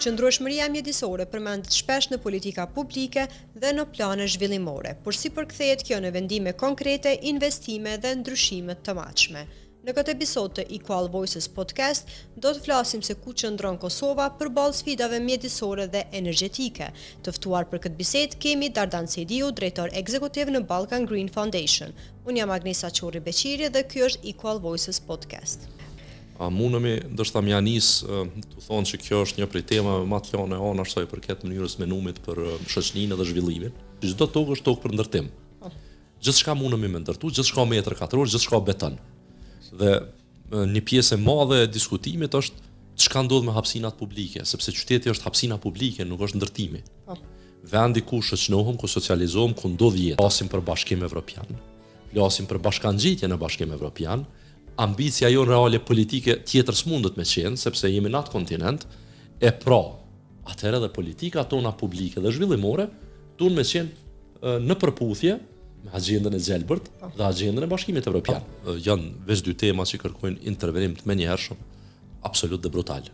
Qëndrueshmëria mjedisore përmendet shpesh në politika publike dhe në plane zhvillimore, por si përkthehet kjo në vendime konkrete, investime dhe ndryshime të mëdha. Në këtë episod të Equal Voices podcast, do të flasim se ku qëndron Kosova përballë sfidave mjedisore dhe energjetike. Të ftuar për këtë bisedë kemi Dardan Sejdiu, drejtor ekzekutiv në Balkan Green Foundation. Unë jam Agnesa Qorri Beqiri dhe ky është Equal Voices podcast. Mundemi ndoshta më anis të thonë që kjo është një prej temave më të lënë anash sa i përket mënyrës menumit për shoqërinë dhe zhvillimin. Çdo tokë është tokë për ndërtim. Gjithçka mundemi me ndërtu, gjithçka metër katror, gjithçka beton. Dhe një pjesë e madhe e diskutimit është çka ndodh me hapësinat publike, sepse qyteti është hapësina publike, nuk është ndërtimi. Vendi ku shoqënohem, ku socializohem, ku ndodh jetë. Flasim për Bashkim Evropian. Flasim për bashkangjitje në Bashkim Evropian. Ambicia jonë reale politike tjetër s'mundet me qenë, sepse jemi në atë kontinent, e pra, atëherë dhe politika tona publike dhe zhvillimore duhen me qenë në përputhje me agjendën e Xelbërt dhe agjendën e Bashkimit Evropian. Janë veç dy tema që kërkojnë intervenim të menjëhershëm, absolut dhe brutal.